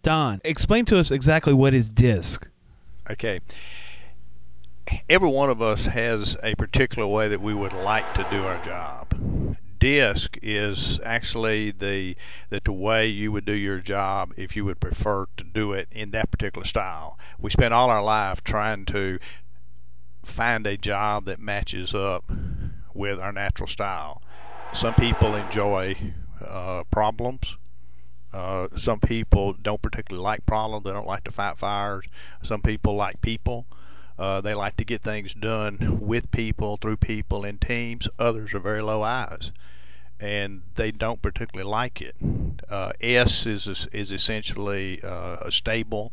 Don, explain to us exactly what is DISC. Okay. Every one of us has a particular way that we would like to do our job. DISC is actually the way you would do your job if you would prefer to do it in that particular style. We spend all our life trying to find a job that matches up with our natural style. Some people enjoy problems. Some people don't particularly like problems. They don't like to fight fires. Some people like people. They like to get things done with people, through people, in teams. Others are very low I's, and they don't particularly like it. S is essentially a stable,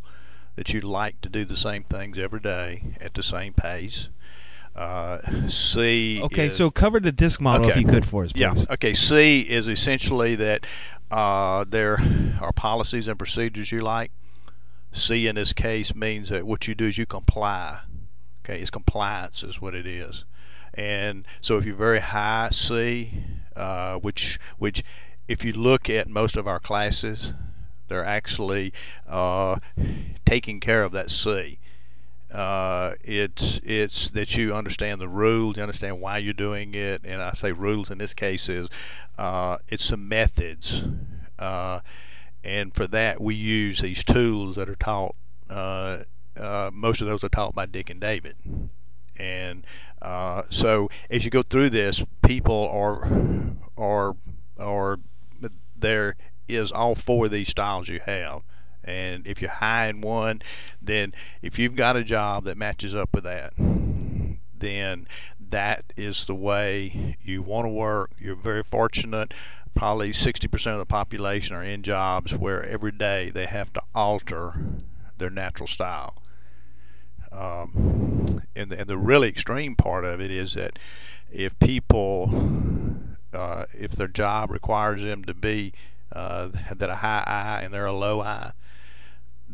that you like to do the same things every day at the same pace. C. Okay, so cover the DISC model if you could for us, please. Yeah. Okay. C is essentially that there are policies and procedures you like. C in this case means that what you do is you comply. Okay, it's compliance is what it is. And so if you're very high C, which if you look at most of our classes, they're actually taking care of that C. It's that you understand the rules, you understand why you're doing it, and I say rules in this case is it's some methods, and for that we use these tools that are taught. Most of those are taught by Dick and David, and so as you go through this, people are there is all four of these styles you have. And if you're high in one, then if you've got a job that matches up with that, then that is the way you want to work. You're very fortunate. Probably 60% of the population are in jobs where every day they have to alter their natural style. And the really extreme part of it is that if people, if their job requires them to be that a high I and they're a low I,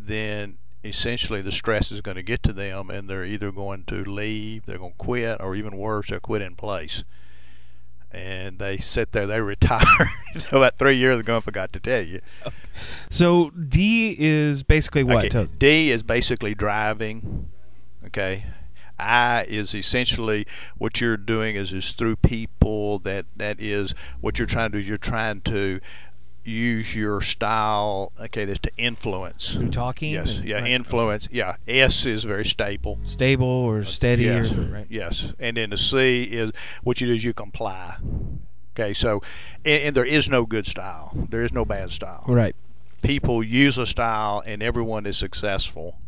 then essentially the stress is going to get to them, and they're either going to leave, they're going to quit, or even worse, they'll quit in place. And they sit there, they retire. About 3 years ago, I forgot to tell you. So D is basically what? Okay. D is basically driving. Okay. I is essentially what you're doing is through people. That is what you're trying to do. Is you're trying to use your style, okay, that's to influence. Through talking? Yes, yeah, right. Influence. Yeah, S is very stable. Stable or steady. Yes, or, right? Yes. And then the C is what you do is you comply. Okay, so, and there is no good style. There is no bad style. Right. People use a style, and everyone is successful.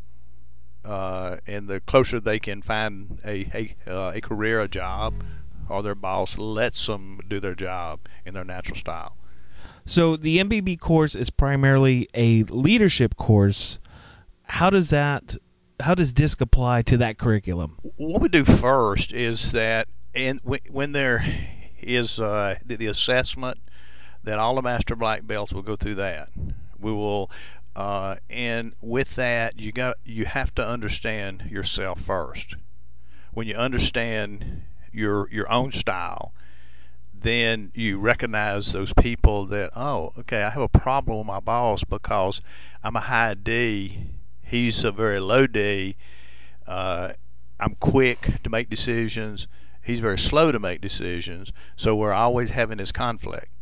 And the closer they can find a career, a job, or their boss lets them do their job in their natural style. So the MBB course is primarily a leadership course. How does DISC apply to that curriculum? What we do first is that, when there is the assessment, then all the Master Black Belts will go through that. We will, and with that, you have to understand yourself first. When you understand your own style, then you recognize those people that, oh, okay, I have a problem with my boss because I'm a high D, he's a very low D, I'm quick to make decisions, he's very slow to make decisions, so we're always having this conflict.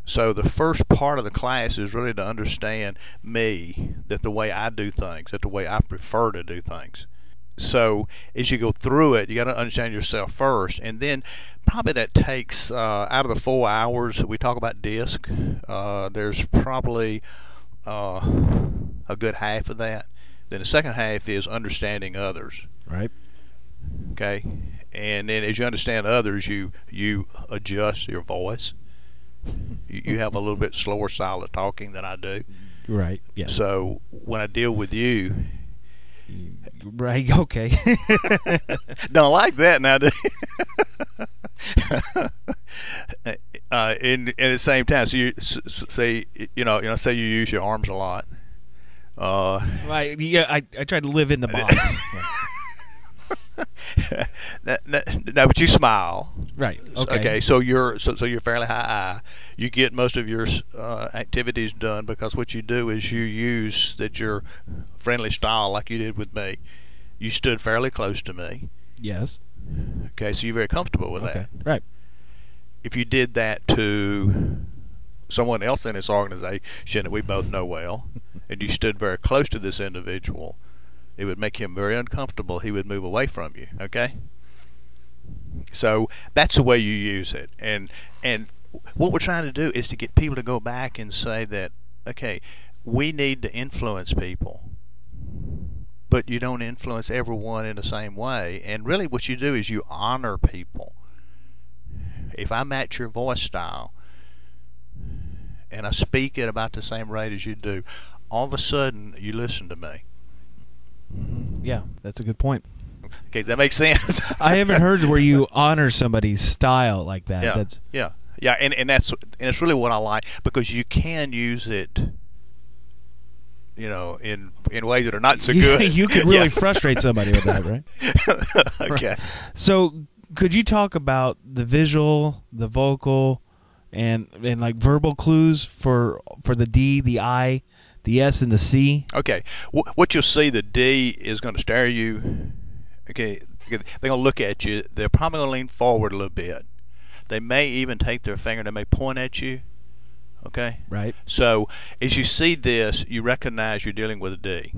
So the first part of the class is really to understand me, that the way I do things, that the way I prefer to do things. So as you go through it, you got to understand yourself first, and then probably that takes out of the 4 hours that we talk about DISC, there's probably a good half of that. Then the second half is understanding others. Right. Okay, and then as you understand others, you adjust your voice. You have a little bit slower style of talking than I do. Right. Yeah. So when I deal with you. Right, okay. Don't like that now, do you? And at the same time, so you say, say you use your arms a lot. Right, yeah, I try to live in the box. no, but you smile. Right. Okay. So you're fairly high I. You get most of your activities done because what you do is you use your friendly style like you did with me. You stood fairly close to me. Yes. Okay, so you're very comfortable with that. Right. If you did that to someone else in this organization that we both know well, and you stood very close to this individual, it would make him very uncomfortable. He would move away from you. Okay. So that's the way you use it, and what we're trying to do is to get people to go back and say that, okay, we need to influence people, but you don't influence everyone in the same way. And really what you do is you honor people. If I match your voice style and I speak at about the same rate as you do, all of a sudden you listen to me. Yeah, that's a good point. Okay, does that make sense? I haven't heard where you honor somebody's style like that. Yeah, and it's really what I like, because you can use it, in ways that are not so good. You can really frustrate somebody with that, right? Okay. Right. So could you talk about the visual, the vocal, and like verbal clues for the D, the I, the S, and the C? Okay. What you'll see, the D is going to stare at you. Okay. They're going to look at you. They're probably going to lean forward a little bit. They may even take their finger and they may point at you. Okay? Right. So as you see this, you recognize you're dealing with a D.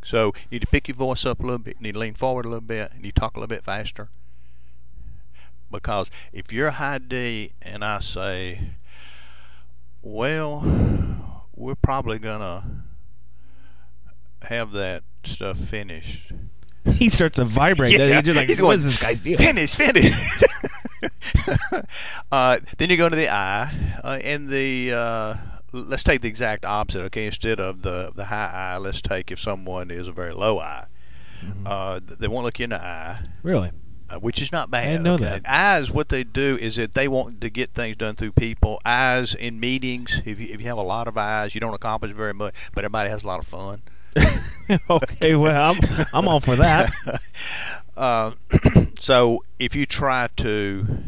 So you need to pick your voice up a little bit. You need to lean forward a little bit. And you talk a little bit faster. Because if you're high D and I say, well, we're probably going to have that stuff finished. He starts to vibrate. Yeah. He's just like, what is this guy's deal? Finish. Then you go to the I, and let's take the exact opposite. Okay, instead of the high I, let's take if someone is a very low I. They won't look you in the eye. Really? Which is not bad. I didn't know that. Eyes, what they do is that they want to get things done through people. Eyes in meetings, if you have a lot of eyes, you don't accomplish very much, but everybody has a lot of fun. Okay, well, I'm all for that. So if you try to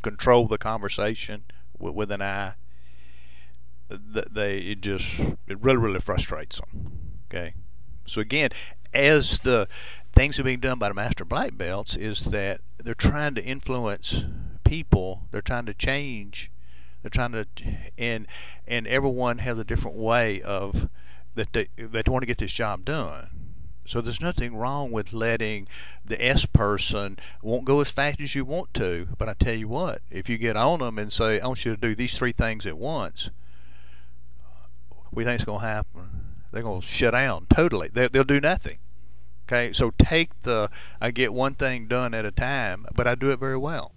control the conversation with an eye, it really frustrates them. Okay, so again, as the things are being done by the master black belts, is that they're trying to influence people. They're trying to change. They're trying to, and everyone has a different way of that they want to get this job done. So there's nothing wrong with letting the S person won't go as fast as you want to, but I tell you what, if you get on them and say, I want you to do these 3 things at once, what do you think is going to happen? They're going to shut down totally. They'll do nothing. Okay, so I get one thing done at a time, but I do it very well.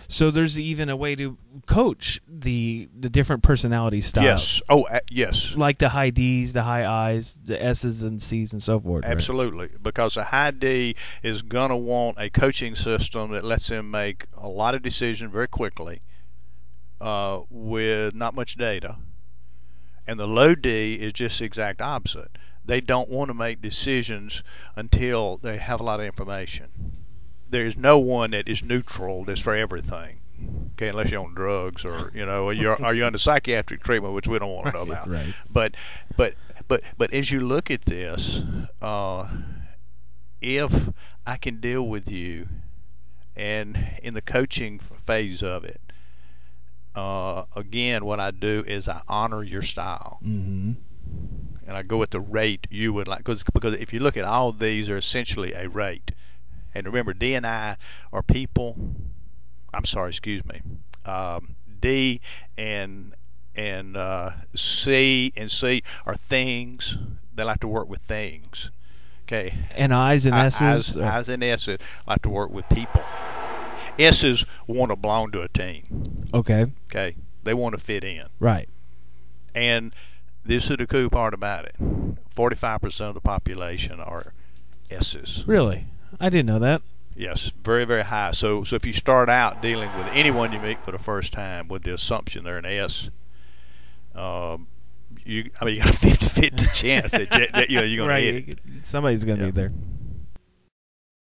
So there's even a way to coach the different personality styles. Yes. Oh, yes. Like the high Ds, the high Is, the S's and C's and so forth. Absolutely. Right? Because a high D is going to want a coaching system that lets him make a lot of decisions very quickly with not much data. And the low D is just the exact opposite. They don't want to make decisions until they have a lot of information. There's no one that is neutral that's for everything. Okay, unless you're on drugs or are you under psychiatric treatment, which we don't want to know about. Right. But as you look at this, if I can deal with you, and in the coaching phase of it, again, what I do is I honor your style. Mm-hmm. And I go at the rate you would like, because if you look at all of these, they're essentially a rate. And remember, D and I are people. I'm sorry, excuse me. D and C and C are things. They like to work with things. Okay. And I's and S's. I's and S's like to work with people. S's want to belong to a team. Okay. Okay. They want to fit in. Right. And this is the cool part about it. 45% of the population are S's. Really? I didn't know that. Yes, very, very high. So if you start out dealing with anyone you meet for the first time with the assumption they're an S, you got a 50-50 chance that you're going to hit. Somebody's going to be there.